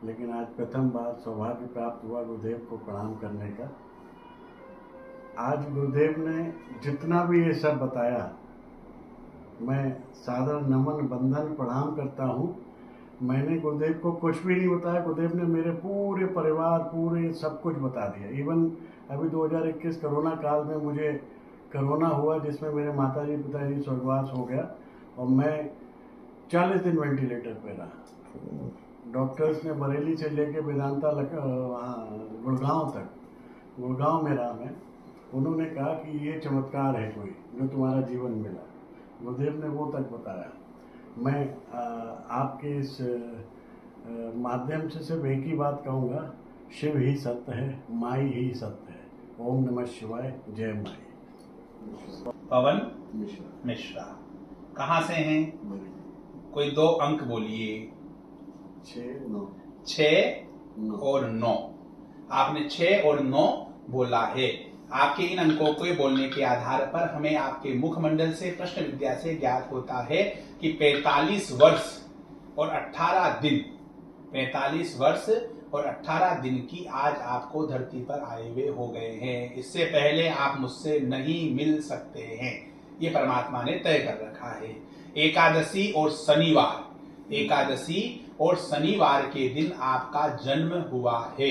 लेकिन आज प्रथम बार सौभाग्य प्राप्त हुआ गुरुदेव को प्रणाम करने का। आज गुरुदेव ने जितना भी ये सब बताया, मैं सादर नमन बंदन प्रणाम करता हूँ। मैंने गुरुदेव को कुछ भी नहीं बताया, गुरुदेव ने मेरे पूरे परिवार पूरे सब कुछ बता दिया। इवन अभी 2021 कोरोना काल में मुझे कोरोना हुआ, जिसमें मेरे माताजी पिताजी स्वर्गवास हो गया और मैं 40 दिन वेंटिलेटर पे रहा। डॉक्टर्स ने बरेली से लेके वेदांता गुड़गांव तक, गुड़गांव में रहा मैं। उन्होंने कहा कि ये चमत्कार है कोई जो तुम्हारा जीवन मिला। गुरुदेव ने वो तक बताया। मैं आपके इस माध्यम से सिर्फ एक ही बात कहूँगा, शिव ही सत्य है, माई ही सत्य है। ओम नमः शिवाय, जय माई। पवन मिश्रा कहाँ से हैं? कोई 2 अंक बोलिए। 6 और 9। आपने 6 और 9 बोला है। आपके इन अंकों को बोलने के आधार पर हमें आपके मुखमंडल से, प्रश्न विद्या से ज्ञात होता है कि 45 वर्ष और 18 दिन, 45 वर्ष और 18 दिन की आज आपको धरती पर आए हुए हो गए हैं। इससे पहले आप मुझसे नहीं मिल सकते हैं, ये परमात्मा ने तय कर रखा है। एकादशी और शनिवार, एकादशी और शनिवार के दिन आपका जन्म हुआ है।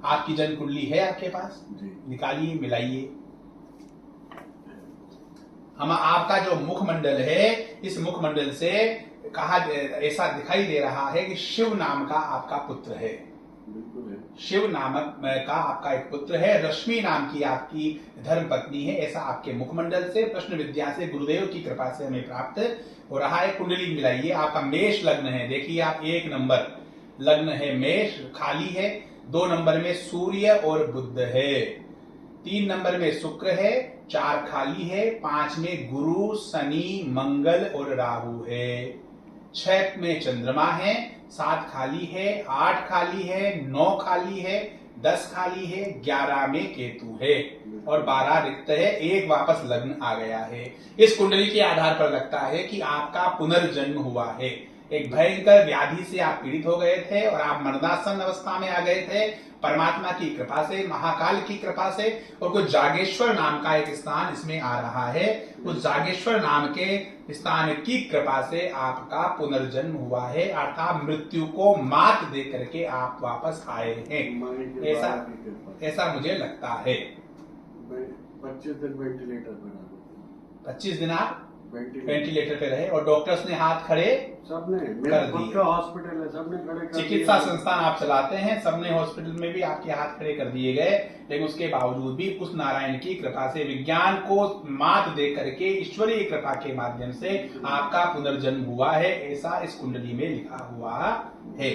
आपकी जन्म कुंडली है आपके पास? निकालिए, मिलाइए। हम आपका जो मुखमंडल है, इस मुखमंडल से कहा ऐसा दिखाई दे रहा है कि शिव नाम का आपका पुत्र है। शिव नामक का आपका एक पुत्र है। रश्मि नाम की आपकी धर्म पत्नी है। ऐसा आपके मुखमंडल से, प्रश्न विद्या से, गुरुदेव की कृपा से हमें प्राप्त हो रहा है। कुंडली मिलाइए। आपका मेष लग्न है। देखिए आप 1 नंबर लग्न है मेष, खाली है। 2 नंबर में सूर्य और बुध है। 3 नंबर में शुक्र है। 4 खाली है। 5 में गुरु, शनि, मंगल और राहु है। 6 में चंद्रमा है। 7 खाली है। 8 खाली है। 9 खाली है। 10 खाली है। 11 में केतु है और 12 रिक्त है। 1 वापस लग्न आ गया है। इस कुंडली के आधार पर लगता है कि आपका पुनर्जन्म हुआ है। एक भयंकर व्याधि से आप पीड़ित हो गए थे और आप मरणासन अवस्था में आ गए थे। परमात्मा की कृपा से, महाकाल की कृपा से, और कुछ जागेश्वर नाम का एक स्थान इसमें आ रहा है। उस जागेश्वर नाम के स्थान की कृपा से आपका पुनर्जन्म हुआ है, अर्थात मृत्यु को मात दे करके आप वापस आए हैं। ऐसा मुझे लगता है। 25 दिन वेंटिलेटर पे रहा। 25 दिन आप वेंटिलेटर पे रहे और डॉक्टर्स ने हाथ खड़े सबने, कर दिए। हॉस्पिटल है, सबने खड़े कर चिकित्सा संस्थान आप चलाते हैं, सबने हॉस्पिटल में भी आपके हाथ खड़े कर दिए गए। लेकिन उसके बावजूद भी उस नारायण की कृपा से, विज्ञान को मात दे करके, ईश्वरीय कृपा के माध्यम से आपका पुनर्जन्म हुआ है। ऐसा इस कुंडली में लिखा हुआ है।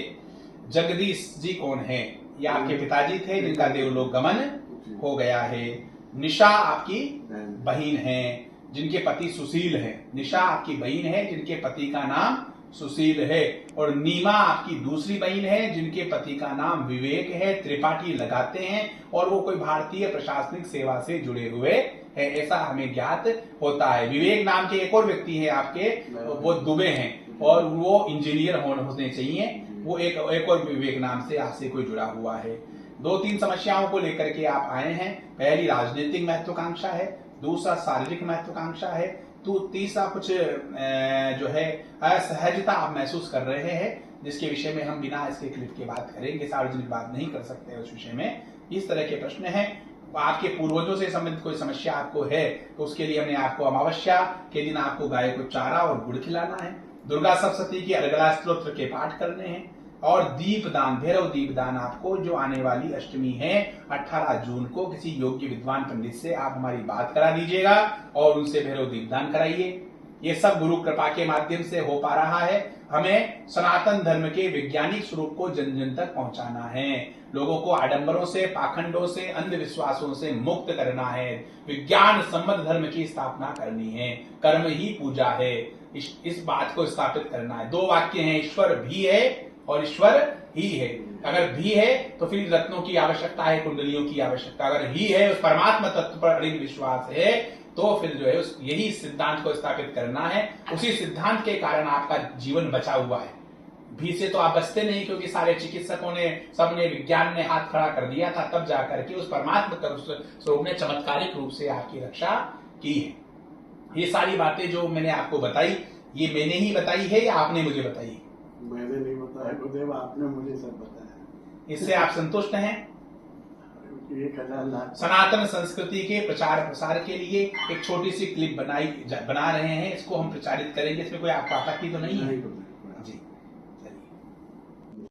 जगदीश जी कौन है? ये आपके पिताजी थे जिनका देवलोक गमन हो गया है। निशा आपकी बहन है जिनके पति सुशील है। निशा आपकी बहन है जिनके पति का नाम सुशील है। और नीमा आपकी दूसरी बहन है जिनके पति का नाम विवेक है। त्रिपाठी लगाते हैं और वो कोई भारतीय प्रशासनिक सेवा से जुड़े हुए है, ऐसा हमें ज्ञात होता है। विवेक नाम के एक और व्यक्ति है आपके, वो दुबे हैं और वो इंजीनियर होने चाहिए। वो एक और विवेक नाम से आपसे कोई जुड़ा हुआ है। 2-3 समस्याओं को लेकर के आप आए हैं। पहली राजनीतिक महत्वाकांक्षा है, दूसरा शारीरिक महत्वाकांक्षा है, तो तीसरा कुछ जो है असहजता आप महसूस कर रहे हैं, जिसके विषय में हम बिना इसके क्लिप के बात करेंगे, सार्वजनिक बात नहीं कर सकते उस विषय में। इस तरह के प्रश्न हैं। आपके पूर्वजों से संबंधित कोई समस्या आपको है तो उसके लिए हमने आपको अमावस्या के दिन आपको गाय को चारा और गुड़ खिलाना है। दुर्गा सप्तशती की अर्गला स्तोत्र के पाठ करने हैं और दीपदान, भैरव दीपदान आपको जो आने वाली अष्टमी है 18 जून को किसी योग्य विद्वान पंडित से आप हमारी बात करा दीजिएगा और उनसे भैरव दीपदान कराइए। ये सब गुरु कृपा के माध्यम से हो पा रहा है। हमें सनातन धर्म के वैज्ञानिक स्वरूप को जन जन तक पहुंचाना है। लोगों को आडंबरों से, पाखंडों से, अंधविश्वासों से मुक्त करना है। विज्ञान सम्मत धर्म की स्थापना करनी है। कर्म ही पूजा है, इस बात को स्थापित करना है। 2 वाक्य हैं, ईश्वर भी है और ईश्वर ही है। अगर भी है तो फिर रत्नों की आवश्यकता है, कुंडलियों की आवश्यकता। अगर ही है, उस परमात्मा तत्व पर अड़िग विश्वास है, तो फिर जो है यही सिद्धांत को स्थापित करना है। उसी सिद्धांत के कारण आपका जीवन बचा हुआ है। भी से तो आप बचते नहीं, क्योंकि सारे चिकित्सकों ने, सबने, विज्ञान ने हाथ खड़ा कर दिया था, तब जाकर के उस परमात्मा स्वरूप ने चमत्कारिक रूप से आपकी रक्षा की है। ये सारी बातें जो मैंने आपको बताई, ये मैंने ही बताई है या आपने मुझे बताई? मैंने नहीं बताया गुरुदेव, आपने मुझे सब बताया। इससे आप संतुष्ट हैं? 1000 लाख। सनातन संस्कृति के प्रचार प्रसार के लिए एक छोटी सी क्लिप बना रहे हैं, इसको हम प्रचारित करेंगे। इसमें कोई आपत्ति तो नहीं है?